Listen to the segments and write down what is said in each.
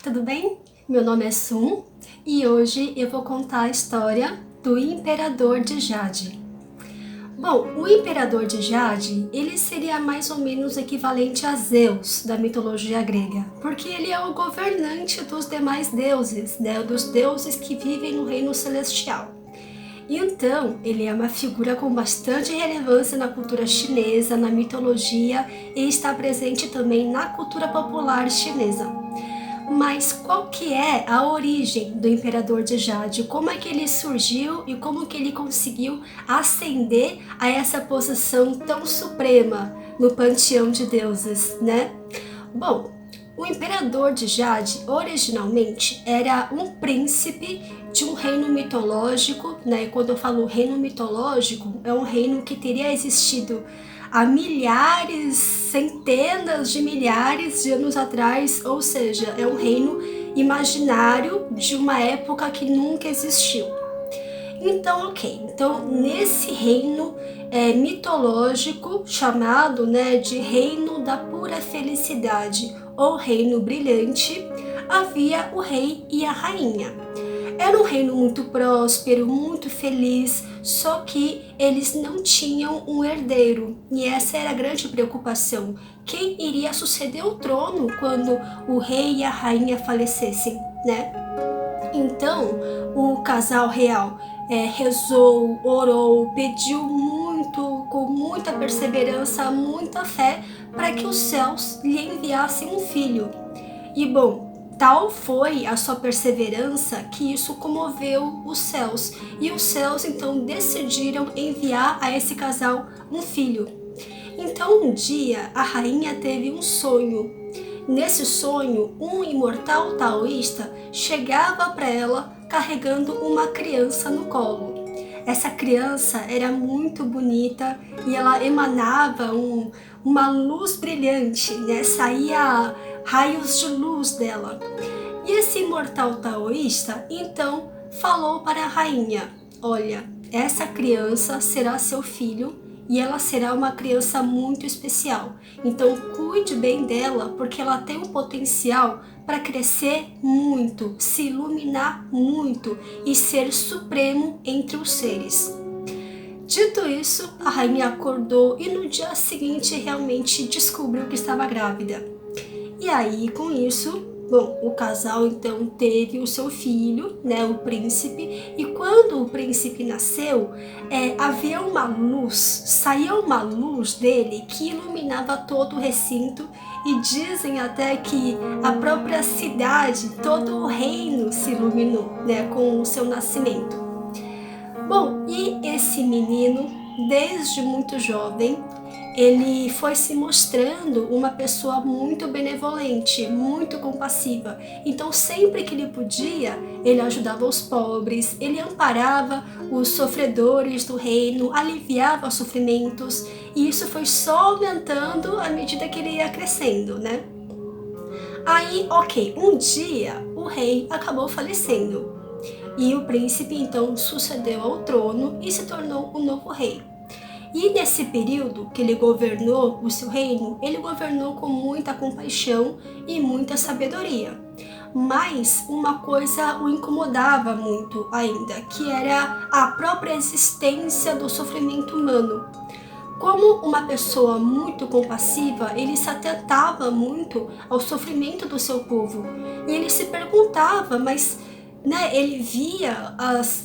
tudo bem? Meu nome é Sun e hoje eu vou contar a história do Imperador de Jade. Bom, o Imperador de Jade, ele seria mais ou menos equivalente a Zeus da mitologia grega, porque ele é o governante dos demais deuses, dos deuses que vivem no reino celestial. Então, ele é uma figura com bastante relevância na cultura chinesa, na mitologia e está presente também na cultura popular chinesa. Mas qual que é a origem do Imperador de Jade? Como é que ele surgiu e como que ele conseguiu ascender a essa posição tão suprema no panteão de deuses, né? Bom, o Imperador de Jade originalmente era um príncipe de um reino mitológico, né? E quando eu falo reino mitológico, é um reino que teria existido há milhares, centenas de milhares de anos atrás, ou seja, é um reino imaginário de uma época que nunca existiu. Então, nesse reino mitológico chamado de Reino da Pura Felicidade ou Reino Brilhante, havia o rei e a rainha. Era um reino muito próspero, muito feliz, só que eles não tinham um herdeiro. E essa era a grande preocupação. Quem iria suceder o trono quando o rei e a rainha falecessem, né? Então, o casal real rezou, orou, pediu muito, com muita perseverança, muita fé, para que os céus lhe enviassem um filho. E bom, tal foi a sua perseverança que isso comoveu os céus. E os céus então decidiram enviar a esse casal um filho. Então um dia a rainha teve um sonho. Nesse sonho, um imortal taoísta chegava para ela carregando uma criança no colo. Essa criança era muito bonita e ela emanava uma luz brilhante, saía raios de luz dela. E esse imortal taoísta então falou para a rainha: olha, essa criança será seu filho e ela será uma criança muito especial. Então cuide bem dela, porque ela tem um potencial para crescer muito, se iluminar muito e ser supremo entre os seres. Dito isso, a rainha acordou e no dia seguinte realmente descobriu que estava grávida. E aí, com isso, o casal então teve o seu filho, o príncipe, e quando o príncipe nasceu, havia uma luz, saía uma luz dele que iluminava todo o recinto, e dizem até que a própria cidade, todo o reino se iluminou, com o seu nascimento. Bom, e esse menino, desde muito jovem, ele foi se mostrando uma pessoa muito benevolente, muito compassiva. Então, sempre que ele podia, ele ajudava os pobres, ele amparava os sofredores do reino, aliviava os sofrimentos, e isso foi só aumentando à medida que ele ia crescendo, Aí, um dia o rei acabou falecendo, e o príncipe então sucedeu ao trono e se tornou o novo rei. E nesse período que ele governou o seu reino, ele governou com muita compaixão e muita sabedoria. Mas uma coisa o incomodava muito ainda, que era a própria existência do sofrimento humano. Como uma pessoa muito compassiva, ele se atentava muito ao sofrimento do seu povo. E ele se perguntava, mas ele via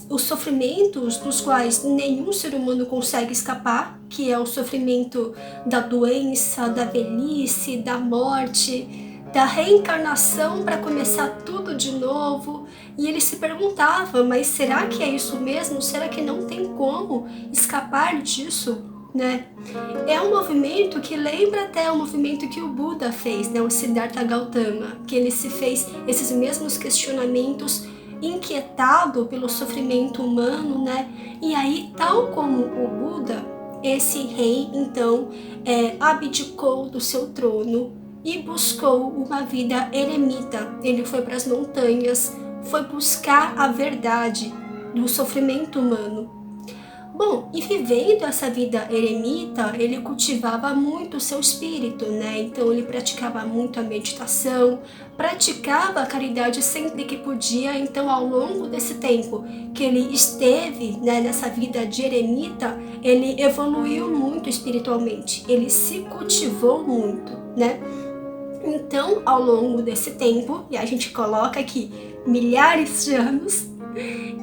os sofrimentos dos quais nenhum ser humano consegue escapar, que é o sofrimento da doença, da velhice, da morte, da reencarnação para começar tudo de novo. E ele se perguntava, mas será que é isso mesmo? Será que não tem como escapar disso? É um movimento que lembra até o movimento que o Buda fez, o Siddhartha Gautama, que ele se fez esses mesmos questionamentos inquietado pelo sofrimento humano, E aí, tal como o Buda, esse rei então abdicou do seu trono e buscou uma vida eremita. Ele foi para as montanhas, foi buscar a verdade do sofrimento humano. Bom, e vivendo essa vida eremita, ele cultivava muito o seu espírito, né? Então ele praticava muito a meditação, praticava a caridade sempre que podia. Então, ao longo desse tempo que ele esteve, né, nessa vida de eremita, ele evoluiu muito espiritualmente, ele se cultivou muito, né? Então, ao longo desse tempo, e a gente coloca aqui milhares de anos,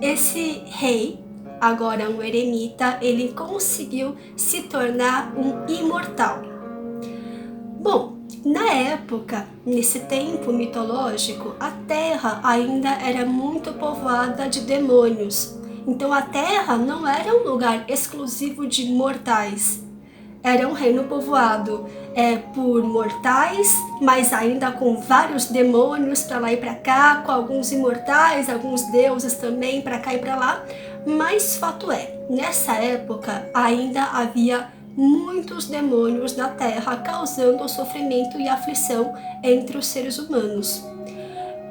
esse rei, agora um eremita, ele conseguiu se tornar um imortal. Bom, na época, nesse tempo mitológico, a Terra ainda era muito povoada de demônios. Então a Terra não era um lugar exclusivo de mortais. Era um reino povoado por mortais, mas ainda com vários demônios para lá e para cá, com alguns imortais, alguns deuses também para cá e para lá. Mas fato é, nessa época ainda havia muitos demônios na Terra, causando sofrimento e aflição entre os seres humanos.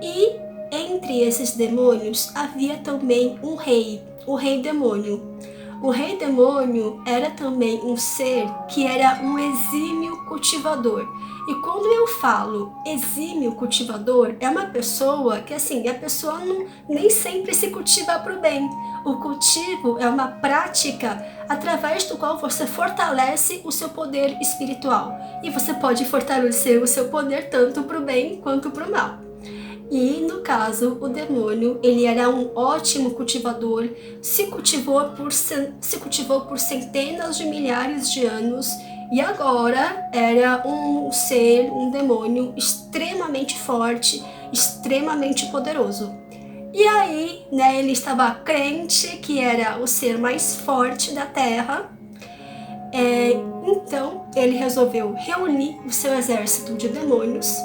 E entre esses demônios havia também um rei, o rei demônio. O rei demônio era também um ser que era um exímio cultivador. E quando eu falo exímio cultivador, é uma pessoa que assim, a pessoa nem sempre se cultiva para o bem. O cultivo é uma prática através do qual você fortalece o seu poder espiritual. E você pode fortalecer o seu poder tanto para o bem quanto para o mal. E, no caso, o demônio, ele era um ótimo cultivador, se cultivou por centenas de milhares de anos e agora era um ser, um demônio extremamente forte, extremamente poderoso. E aí, né, ele estava crente que era o ser mais forte da Terra. Então, ele resolveu reunir o seu exército de demônios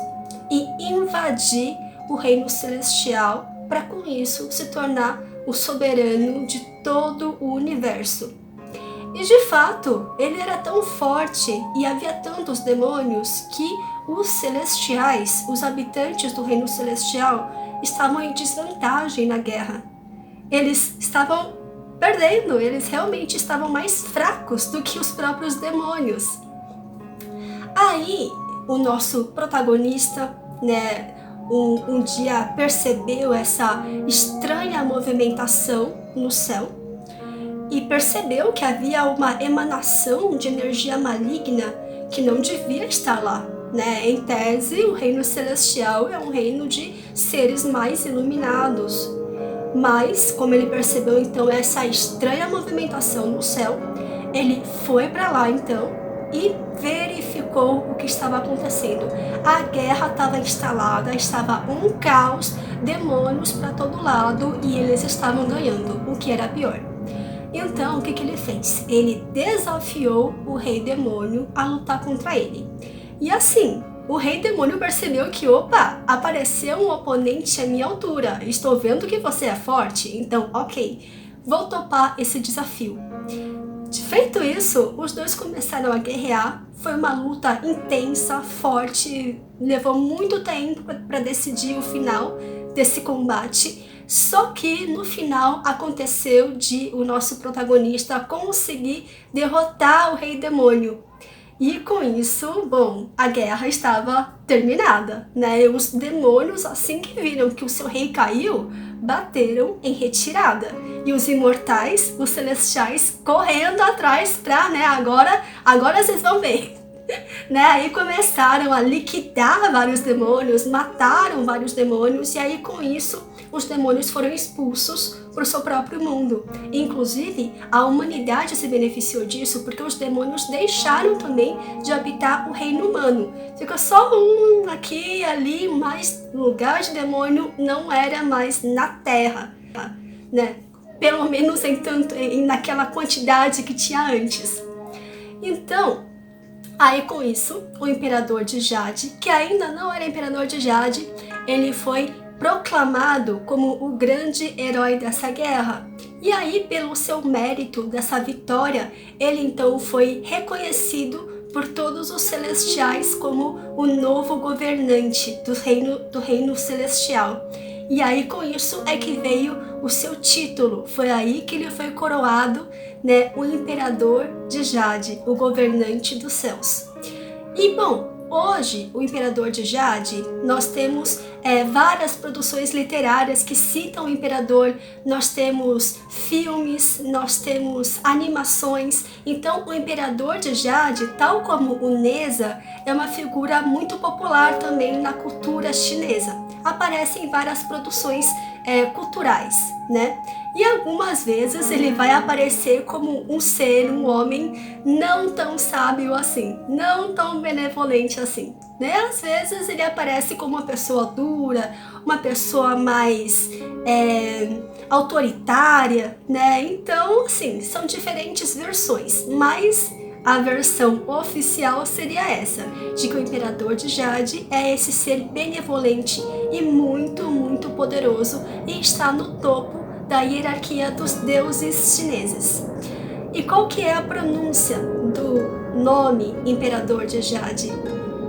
e invadir o reino celestial, para com isso se tornar o soberano de todo o universo. E de fato, ele era tão forte e havia tantos demônios que os celestiais, os habitantes do reino celestial, estavam em desvantagem na guerra. Eles estavam perdendo, eles realmente estavam mais fracos do que os próprios demônios. Aí, o nosso protagonista, né, um dia percebeu essa estranha movimentação no céu e percebeu que havia uma emanação de energia maligna que não devia estar lá, né? Em tese, o reino celestial é um reino de seres mais iluminados. Mas, como ele percebeu então essa estranha movimentação no céu, ele foi para lá então e verificou o que estava acontecendo. A guerra estava instalada, estava um caos, demônios para todo lado e eles estavam ganhando, o que era pior. Então, o que ele fez? Ele desafiou o rei demônio a lutar contra ele. E assim, o rei demônio percebeu que, opa, apareceu um oponente à minha altura. Estou vendo que você é forte, então, ok, vou topar esse desafio. Feito isso, os dois começaram a guerrear. Foi uma luta intensa, forte, levou muito tempo para decidir o final desse combate. Só que no final aconteceu de o nosso protagonista conseguir derrotar o rei demônio. E com isso, bom, a guerra estava terminada, né? E os demônios, assim que viram que o seu rei caiu, bateram em retirada. E os imortais, os celestiais, correndo atrás pra, né, agora vocês vão ver. Né? Aí começaram a liquidar vários demônios, mataram vários demônios, e aí com isso os demônios foram expulsos para o seu próprio mundo. Inclusive, a humanidade se beneficiou disso porque os demônios deixaram também de habitar o reino humano. Ficou só um aqui e ali, mas o lugar de demônio não era mais na Terra, né? Pelo menos naquela quantidade que tinha antes. Então, aí com isso, o imperador de Jade, que ainda não era imperador de Jade, ele foi proclamado como o grande herói dessa guerra. E aí, pelo seu mérito dessa vitória, ele então foi reconhecido por todos os celestiais como o novo governante do reino celestial. E aí com isso é que veio o seu título. Foi aí que ele foi coroado, né, o imperador de Jade, o governante dos céus. E bom, hoje o imperador de Jade, nós temos várias produções literárias que citam o imperador, nós temos filmes, nós temos animações. Então o imperador de Jade, tal como o Neza, é uma figura muito popular também na cultura chinesa. Aparece em várias produções culturais, né? E algumas vezes ele vai aparecer como um ser, um homem não tão sábio assim, não tão benevolente assim, né? Às vezes ele aparece como uma pessoa dura, uma pessoa mais autoritária, né? Então, assim, são diferentes versões, mas a versão oficial seria essa, de que o imperador de Jade é esse ser benevolente e muito, muito poderoso e está no topo da hierarquia dos deuses chineses. E qual que é a pronúncia do nome imperador de Jade?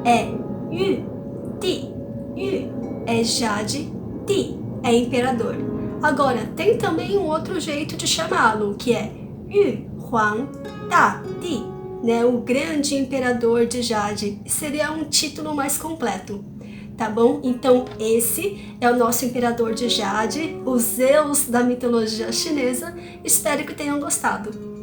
É Yu Di. Yu é Jade, Di é imperador. Agora, tem também um outro jeito de chamá-lo, que é Yu Huang Da Di, né? O grande imperador de Jade. Seria um título mais completo. Tá bom? Então esse é o nosso imperador de Jade, o Zeus da mitologia chinesa. Espero que tenham gostado.